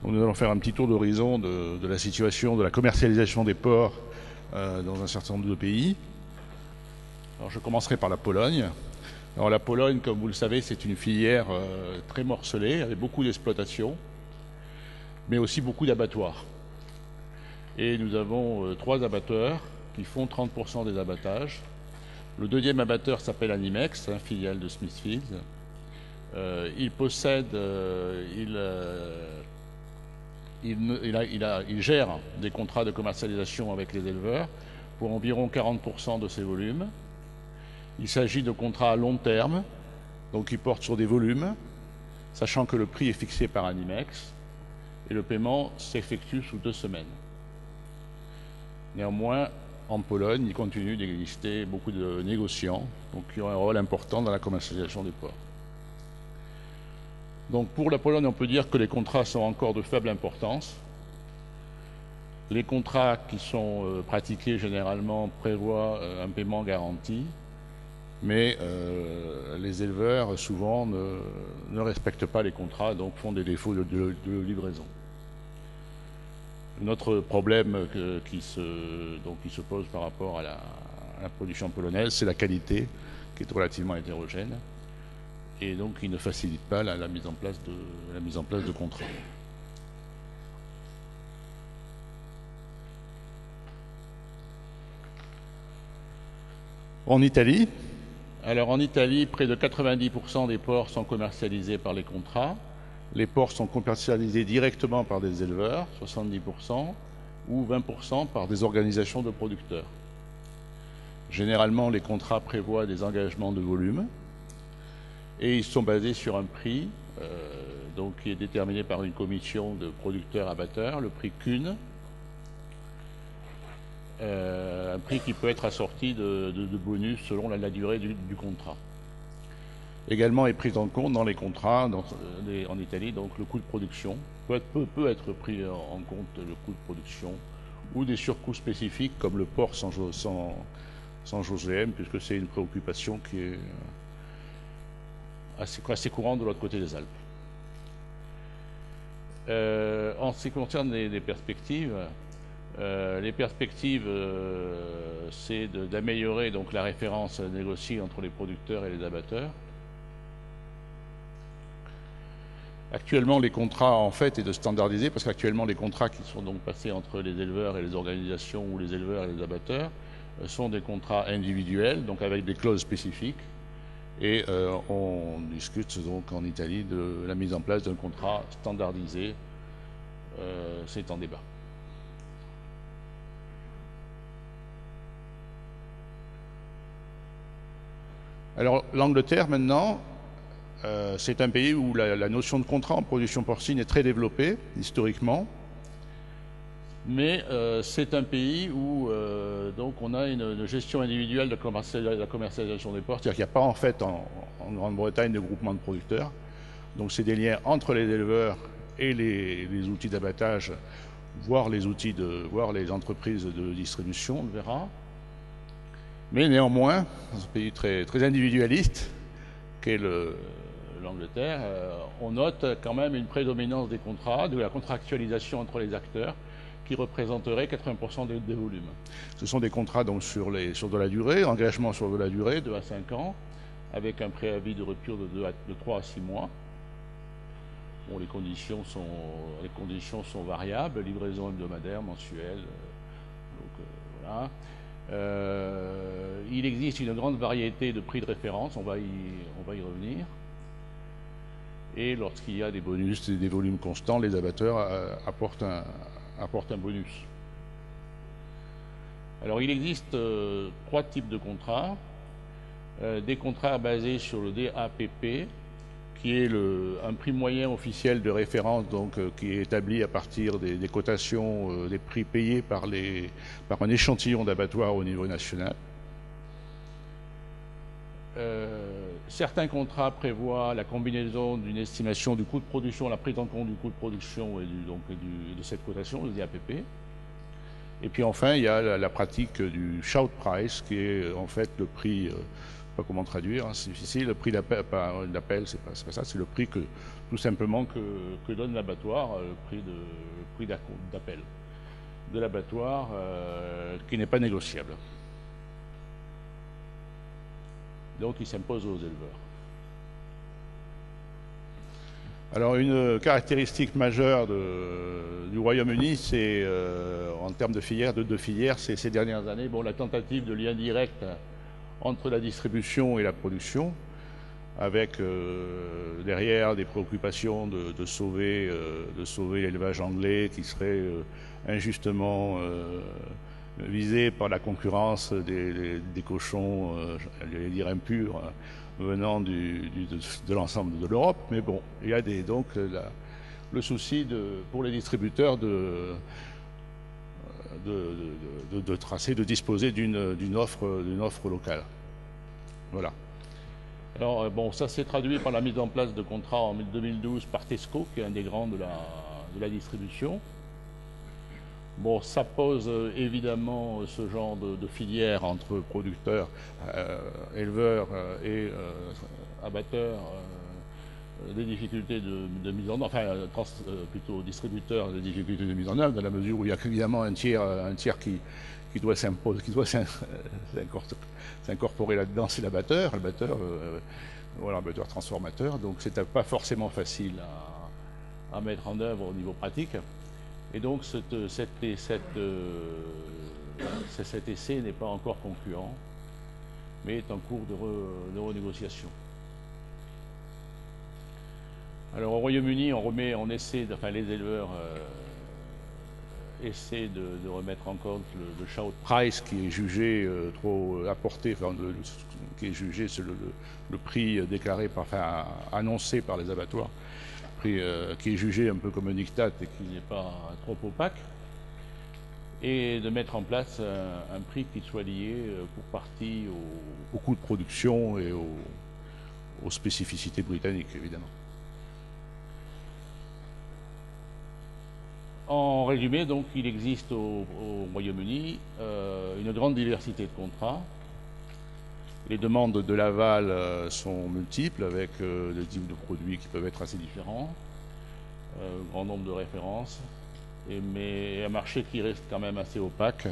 Donc nous allons faire un petit tour d'horizon de la situation de la commercialisation des porcs dans un certain nombre de pays. Alors je commencerai par la Pologne. Alors la Pologne, comme vous le savez, c'est une filière très morcelée, avec beaucoup d'exploitations, mais aussi beaucoup d'abattoirs. Et nous avons 3 abatteurs qui font 30% des abattages. Le deuxième abatteur s'appelle Animex, filiale de Smithfield. Il possède, il gère des contrats de commercialisation avec les éleveurs pour environ 40% de ses volumes. Il s'agit de contrats à long terme, donc qui portent sur des volumes, sachant que le prix est fixé par Animex et le paiement s'effectue sous 2 semaines. Néanmoins, en Pologne, il continue d'exister beaucoup de négociants, donc qui ont un rôle important dans la commercialisation des porcs. Donc pour la Pologne, on peut dire que les contrats sont encore de faible importance. Les contrats qui sont pratiqués généralement prévoient un paiement garanti, mais les éleveurs souvent ne respectent pas les contrats, donc font des défauts de livraison. Notre problème qui se pose par rapport à la production polonaise, c'est la qualité qui est relativement hétérogène et donc qui ne facilite pas la mise en place de contrats. En Italie, alors en Italie, près de 90% des porcs sont commercialisés par les contrats. Les porcs sont commercialisés directement par des éleveurs, 70%, ou 20% par des organisations de producteurs. Généralement, les contrats prévoient des engagements de volume et ils sont basés sur un prix donc, qui est déterminé par une commission de producteurs-abatteurs, le prix CUN, un prix qui peut être assorti de bonus selon la durée du contrat. Également est pris en compte dans les contrats en Italie, donc le coût de production peut être pris en compte le coût de production ou des surcoûts spécifiques comme le porc sans OGM, puisque c'est une préoccupation qui est assez courante de l'autre côté des Alpes. En ce qui concerne les perspectives, c'est d'améliorer donc la référence négociée entre les producteurs et les abatteurs. Actuellement, les contrats, en fait, et de standardiser, parce qu'actuellement, les contrats qui sont donc passés entre les éleveurs et les organisations ou les éleveurs et les abatteurs sont des contrats individuels, donc avec des clauses spécifiques. Et on discute donc en Italie de la mise en place d'un contrat standardisé. C'est en débat. Alors, l'Angleterre, maintenant, c'est un pays où la notion de contrat en production porcine est très développée, historiquement. Mais c'est un pays où donc on a une gestion individuelle de la commercialisation des porcs. C'est-à-dire qu'il n'y a pas en fait en Grande-Bretagne de groupement de producteurs. Donc c'est des liens entre les éleveurs et les outils d'abattage, voire les entreprises de distribution, on le verra. Mais néanmoins, dans un pays très, très individualiste, qu'est l'Angleterre, on note quand même une prédominance des contrats, de la contractualisation entre les acteurs, qui représenterait 80% des volumes. Ce sont des contrats donc, sur de la durée, engagement sur de la durée, 2 à 5 ans, avec un préavis de rupture de 3 à 6 mois. Bon, les conditions sont variables, livraison hebdomadaire, mensuelle, voilà. Il existe une grande variété de prix de référence, on va y revenir. Et lorsqu'il y a des bonus et des volumes constants, les abatteurs apportent un bonus. Alors il existe 3 types de contrats. Des contrats basés sur le DAPP, qui est un prix moyen officiel de référence, donc qui est établi à partir des cotations, des prix payés par un échantillon d'abattoirs au niveau national. Certains contrats prévoient la combinaison d'une estimation du coût de production, la prise en compte du coût de production et de cette cotation, le DAPP. Et puis enfin, il y a la pratique du shout price, qui est en fait le prix pas comment traduire, hein, c'est difficile. Le prix d'appel, c'est pas ça, c'est le prix que tout simplement que donne l'abattoir, le prix d'appel de l'abattoir qui n'est pas négociable. Donc il s'impose aux éleveurs. Alors une caractéristique majeure du Royaume-Uni, c'est en termes de filières, de filières, c'est ces dernières années, bon, la tentative de lien direct entre la distribution et la production, avec derrière des préoccupations de sauver l'élevage anglais qui serait injustement visé par la concurrence des cochons, j'allais dire impurs, venant de l'ensemble de l'Europe. Mais bon, il y a donc le souci pour les distributeurs de tracer, de disposer d'une offre locale. Voilà. Alors, bon, ça s'est traduit par la mise en place de contrats en 2012 par Tesco, qui est un des grands de la distribution. Bon, ça pose évidemment ce genre de filière entre producteurs, éleveurs et abatteurs, des difficultés de mise en œuvre, enfin plutôt distributeurs, des difficultés de mise en œuvre, dans la mesure où il y a évidemment un tiers qui doit s'imposer, qui doit s'incorporer là-dedans, c'est l'abatteur, voilà, l'abatteur transformateur. Donc c'est pas forcément facile à mettre en œuvre au niveau pratique. Et donc cet essai n'est pas encore concluant, mais est en cours de renégociation. Alors au Royaume-Uni, les éleveurs essaient de remettre en compte le shout price qui est jugé trop apporté, qui est jugé c'est le prix déclaré, annoncé par les abattoirs, qui est jugé un peu comme un diktat et qui n'est pas trop opaque, et de mettre en place un prix qui soit lié pour partie au coût de production et aux spécificités britanniques, évidemment. En résumé, donc, il existe au Royaume-Uni une grande diversité de contrats. Les demandes de l'aval sont multiples, avec des types de produits qui peuvent être assez différents, grand nombre de références, mais un marché qui reste quand même assez opaque,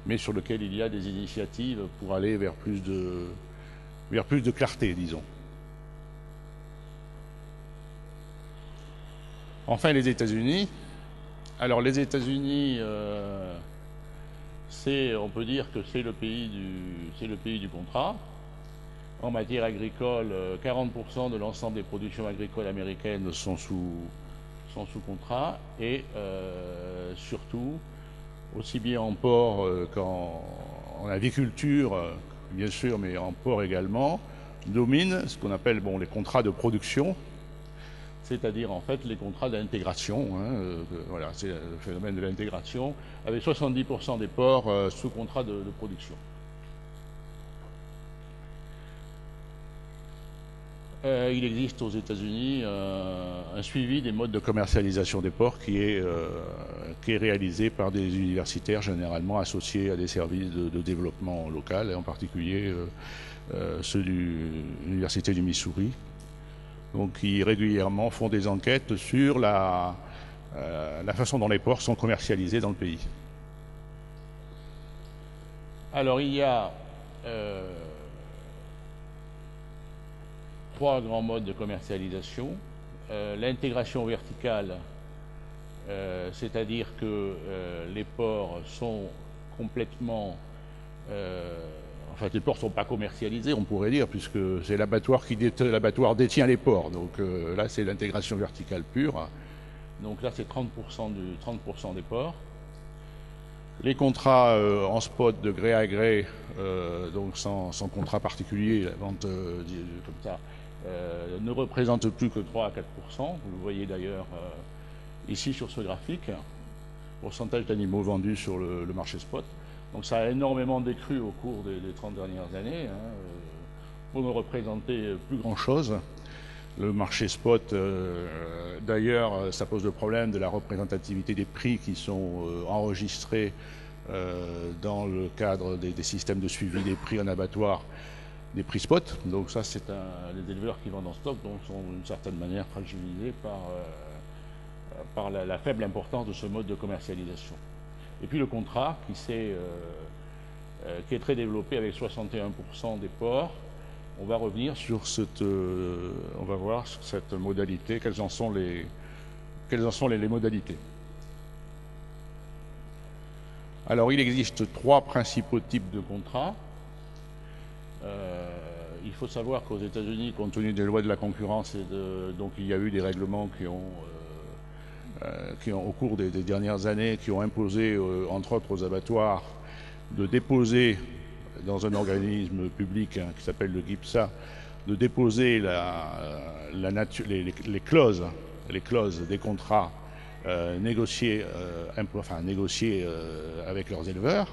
mais sur lequel il y a des initiatives pour aller vers plus de clarté, disons. Enfin, les États-Unis. Alors, les États-Unis, on peut dire que c'est le pays du contrat. En matière agricole, 40% de l'ensemble des productions agricoles américaines sont sous contrat, et surtout, aussi bien en porc qu'en aviculture, bien sûr, mais en porc également, dominent ce qu'on appelle les contrats de production, c'est-à-dire en fait les contrats d'intégration. Voilà, c'est le phénomène de l'intégration, avec 70% des porcs sous contrat de production. Il existe aux États-Unis un suivi des modes de commercialisation des porcs qui est réalisé par des universitaires généralement associés à des services de développement local, et en particulier ceux de l'Université du Missouri, donc qui régulièrement font des enquêtes sur la façon dont les porcs sont commercialisés dans le pays. Alors il y a trois grands modes de commercialisation. L'intégration verticale, c'est-à-dire que les porcs sont complètement... les porcs ne sont pas commercialisés, on pourrait dire, puisque c'est l'abattoir détient les porcs. Donc là, c'est l'intégration verticale pure. Donc là, c'est 30% des porcs. Les contrats en spot de gré à gré, donc sans contrat particulier, la vente comme ça, ne représente plus que 3 à 4%. Vous le voyez d'ailleurs ici sur ce graphique, pourcentage d'animaux vendus sur le marché spot. Donc ça a énormément décru au cours des 30 dernières années, pour ne représenter plus grand-chose. Le marché spot, d'ailleurs, ça pose le problème de la représentativité des prix qui sont enregistrés dans le cadre des systèmes de suivi des prix en abattoir, des prix spot. Donc ça, c'est les éleveurs qui vendent en stock, donc sont d'une certaine manière fragilisés par la faible importance de ce mode de commercialisation. Et puis le contrat qui est très développé avec 61% des ports. On va revenir sur on va voir sur cette modalité, quelles en sont les modalités. Alors, il existe 3 principaux types de contrats. Il faut savoir qu'aux États-Unis, compte tenu des lois de la concurrence, donc il y a eu des règlements qui ont au cours des dernières années, qui ont imposé, entre autres aux abattoirs, de déposer dans un organisme public qui s'appelle le GIPSA, de déposer les clauses des contrats négociés avec leurs éleveurs.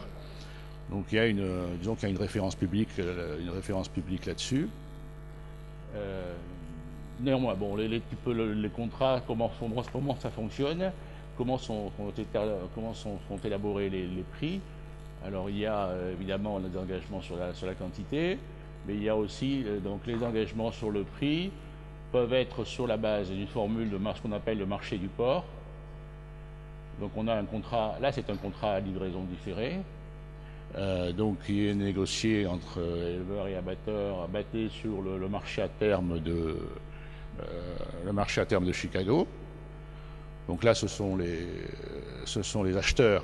Donc il y a disons qu'il y a une référence publique là-dessus. Néanmoins, bon, les contrats, comment ça fonctionne, comment sont élaborés les prix. Alors il y a évidemment les engagements sur la quantité, mais il y a aussi donc les engagements sur le prix peuvent être sur la base d'une formule de ce qu'on appelle le marché du porc. Donc on a un contrat, là c'est un contrat à livraison différée, donc qui est négocié entre éleveurs et abatteurs, basé sur le marché à terme de Chicago. Donc là ce sont les acheteurs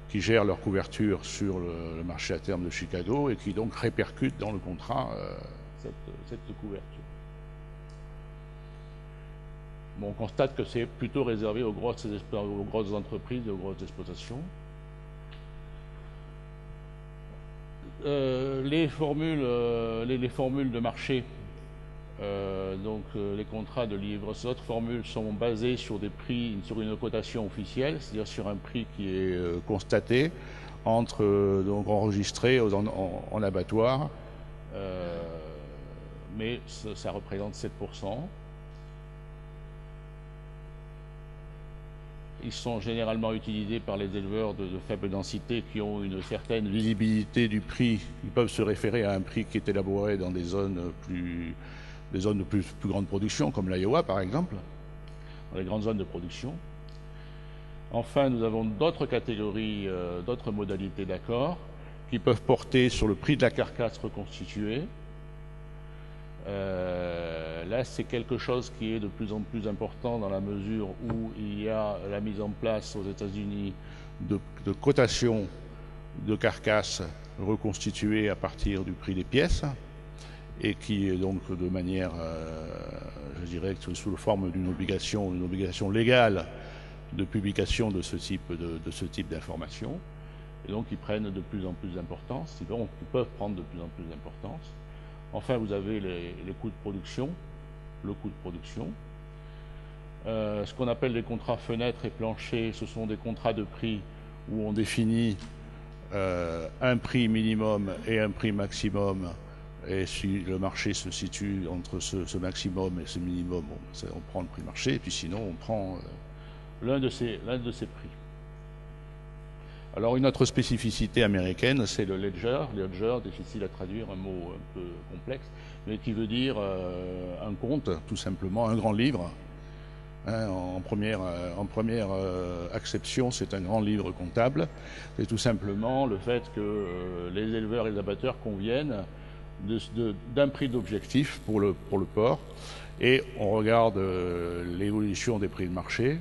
qui gèrent leur couverture sur le marché à terme de Chicago et qui donc répercutent dans le contrat cette couverture. Bon, on constate que c'est plutôt réservé aux grosses entreprises et aux grosses exploitations. Les formules de marché, donc les contrats de livre, ces autres formules sont basées sur des prix, sur une cotation officielle, c'est-à-dire sur un prix qui est constaté, donc enregistré en abattoir, mais ça représente 7%. Ils sont généralement utilisés par les éleveurs de faible densité qui ont une certaine visibilité du prix. Ils peuvent se référer à un prix qui est élaboré dans des zones de plus grande production, comme l'Iowa par exemple, dans les grandes zones de production. Enfin, nous avons d'autres catégories, d'autres modalités d'accord qui peuvent porter sur le prix de la carcasse reconstituée. Là, c'est quelque chose qui est de plus en plus important dans la mesure où il y a la mise en place aux États-Unis de cotations de carcasses reconstituées à partir du prix des pièces et qui est donc de manière, je dirais, sous la forme d'une obligation légale de publication de ce type d'informations. Et donc, ils prennent de plus en plus d'importance, ils peuvent prendre de plus en plus d'importance. Enfin, vous avez les coûts de production, le coût de production. Ce qu'on appelle les contrats fenêtres et planchers, ce sont des contrats de prix où on définit un prix minimum et un prix maximum. Et si le marché se situe entre ce maximum et ce minimum, on prend le prix marché, et puis sinon on prend l'un de ces prix. Alors une autre spécificité américaine, c'est le ledger. Ledger, difficile à traduire, un mot un peu complexe, mais qui veut dire un compte, tout simplement, un grand livre. Hein, en première acception, c'est un grand livre comptable. C'est tout simplement le fait que les éleveurs et les abatteurs conviennent d'un prix d'objectif pour le porc, et on regarde l'évolution des prix de marché.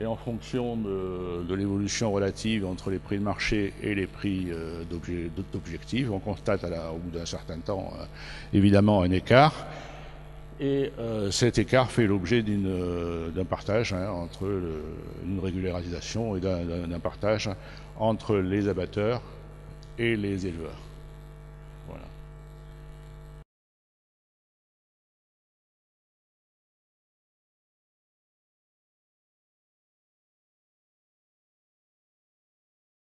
Et en fonction de l'évolution relative entre les prix de marché et les prix d'objectif, on constate au bout d'un certain temps, évidemment, un écart. Et cet écart fait l'objet d'un partage, entre une régularisation et d'un partage entre les abatteurs et les éleveurs.